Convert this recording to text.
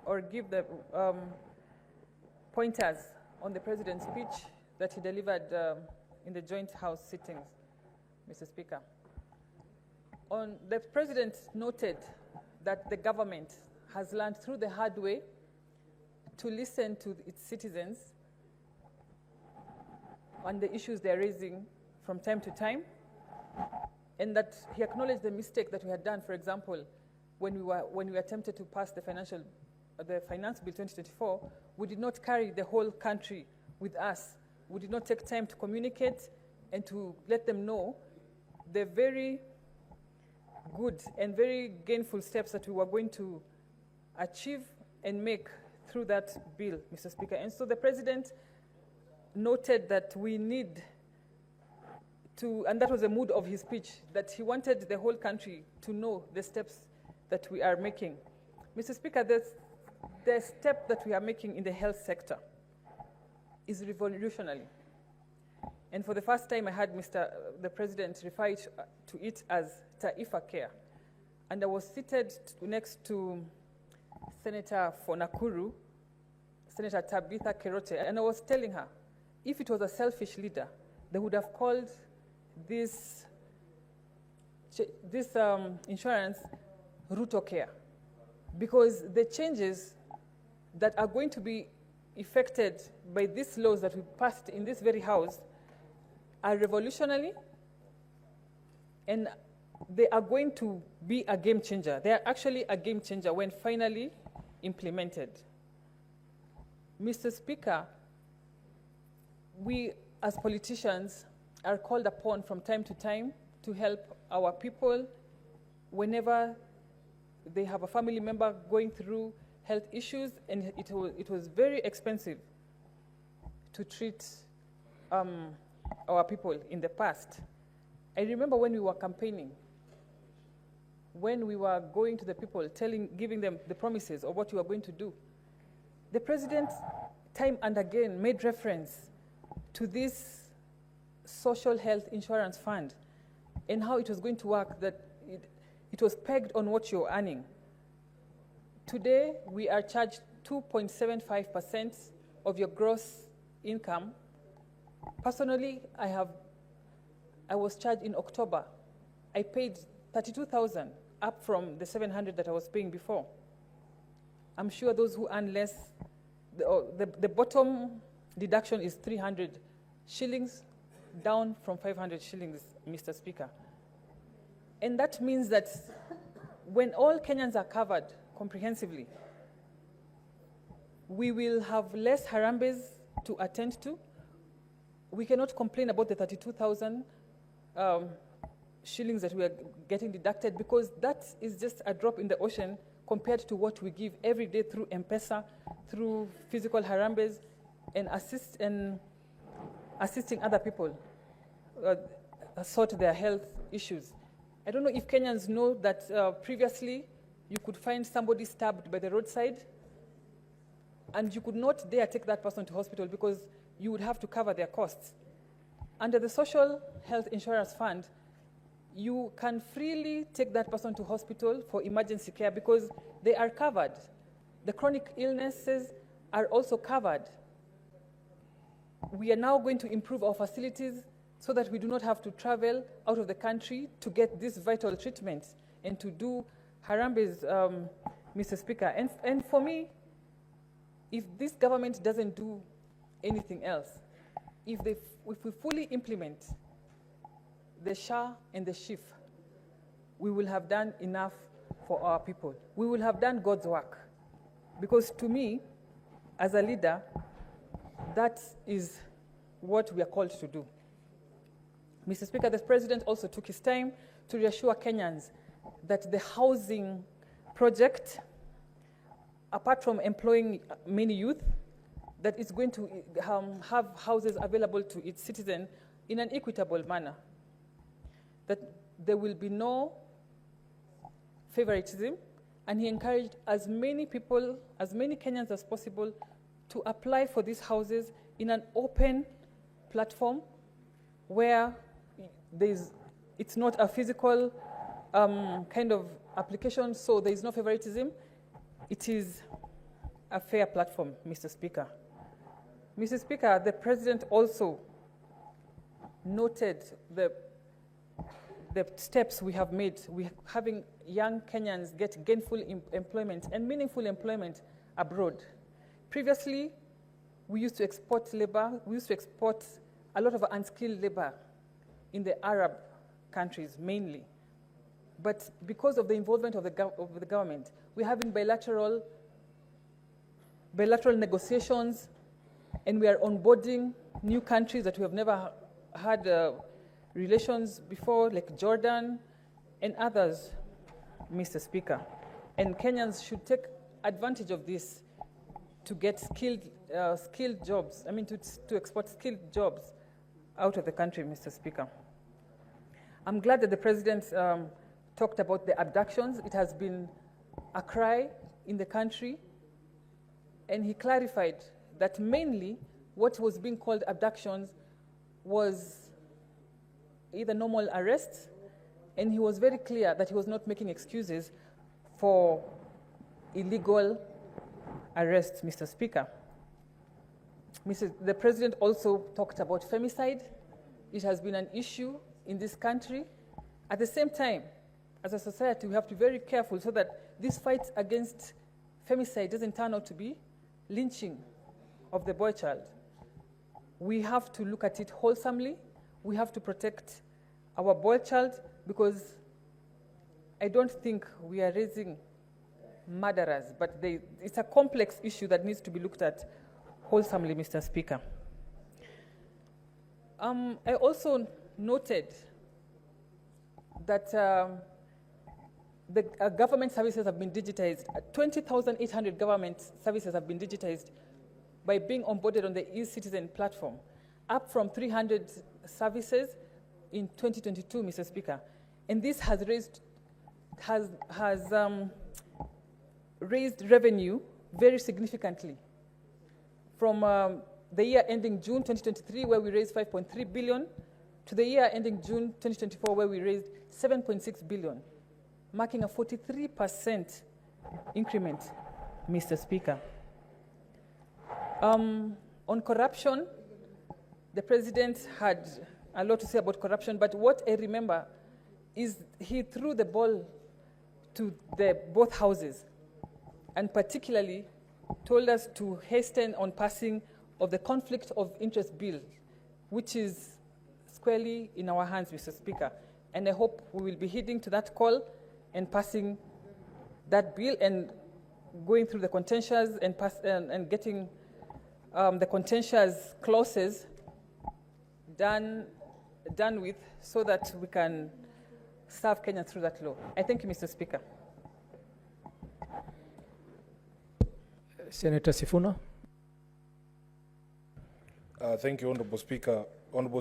or give the pointers on the president's speech that he delivered in the joint House sittings, Mr. Speaker. The president noted that the government has learned through the hard way to listen to its citizens on the issues they're raising from time to time, and that he acknowledged the mistake that we had done, for example, when we attempted to pass the Finance Bill 2024, we did not carry the whole country with us. We did not take time to communicate and to let them know the very good and very gainful steps that we were going to achieve and make through that bill, Mr. Speaker. And so the president noted that we need to, and that was the mood of his speech, that he wanted the whole country to know the steps that we are making. Mr. Speaker, the step that we are making in the health sector is revolutionary. And for the first time, I heard the president refer to it as Taifa Care. And I was seated next to Senator for Nakuru, Senator Tabitha Keroche, and I was telling her, if it was a selfish leader, they would have called this insurance Ruto Care, because the changes that are going to be effected by these laws that we passed in this very house are revolutionary, and they are going to be a game changer. They are actually a game changer when finally implemented. Mr. Speaker, we as politicians are called upon from time to time to help our people whenever they have a family member going through health issues, and it was very expensive to treat our people in the past. I remember when we were campaigning, when we were going to the people, giving them the promises of what we were going to do. The president, time and again, made reference to this social health insurance fund and how it was going to work, that it was pegged on what you're earning. Today, we are charged 2.75% of your gross income. Personally, I was charged in October. I paid 32,000, up from the 700 that I was paying before. I'm sure those who earn less, the bottom deduction is 300 shillings, down from 500 shillings, Mr. Speaker. And that means that when all Kenyans are covered comprehensively, we will have less harambes to attend to. We cannot complain about the 32,000 shillings that we are getting deducted, because that is just a drop in the ocean compared to what we give every day through M-Pesa, through physical harambes, and assisting other people sort their health issues. I don't know if Kenyans know that previously you could find somebody stabbed by the roadside, and you could not dare take that person to hospital because you would have to cover their costs. Under the Social Health Insurance Fund, you can freely take that person to hospital for emergency care because they are covered. The chronic illnesses are also covered. We are now going to improve our facilities so that we do not have to travel out of the country to get these vital treatments and to do harambes, Mr. Speaker. And for me, if this government doesn't do anything else, if we fully implement the SHA and the SHIF, we will have done enough for our people. We will have done God's work. Because to me, as a leader, that is what we are called to do. Mr. Speaker, the president also took his time to reassure Kenyans that the housing project, apart from employing many youth, that it's going to have houses available to its citizens in an equitable manner, that there will be no favoritism, and he encouraged as many people, as many Kenyans as possible to apply for these houses in an open platform where it's not a physical kind of application, so there is no favoritism. It is a fair platform, Mr. Speaker. Mr. Speaker, the President also noted the steps we have made. We're having young Kenyans get gainful employment and meaningful employment abroad. Previously, we used to export labor. We used to export a lot of unskilled labor in the Arab countries mainly. But because of the involvement of the government, we're having bilateral negotiations, and we are onboarding new countries that we have never had relations before, like Jordan and others, Mr. Speaker. And Kenyans should take advantage of this to get skilled jobs, to export skilled jobs out of the country, Mr. Speaker. I'm glad that the President talked about the abductions. It has been a cry in the country, and he clarified that mainly what was being called abductions was either normal arrests, and he was very clear that he was not making excuses for illegal arrests, Mr. Speaker. The President also talked about femicide. It has been an issue in this country. At the same time, as a society, we have to be very careful so that this fight against femicide doesn't turn out to be lynching of the boy child. We have to look at it wholesomely. We have to protect our boy child, because I don't think we are raising murderers, but it's a complex issue that needs to be looked at wholesomely, Mr. Speaker. I also noted that the government services have been digitized. 20,800 government services have been digitized by being onboarded on the e-Citizen platform, up from 300 services in 2022, Mr. Speaker. And this has raised revenue very significantly. From the year ending June 2023, where we raised 5.3 billion, to the year ending June 2024, where we raised 7.6 billion, marking a 43% increment, Mr. Speaker. On corruption, the President had a lot to say about corruption, but what I remember is he threw the ball to both houses, and particularly told us to hasten on passing of the conflict of interest bill, which is squarely in our hands, Mr. Speaker. And I hope we will be heeding to that call and passing that bill and going through the contentious and getting the contentious clauses done with, so that we can serve Kenya through that law. I thank you, Mr. Speaker. Senator Sifuna. Thank you, Honorable Speaker. Honorable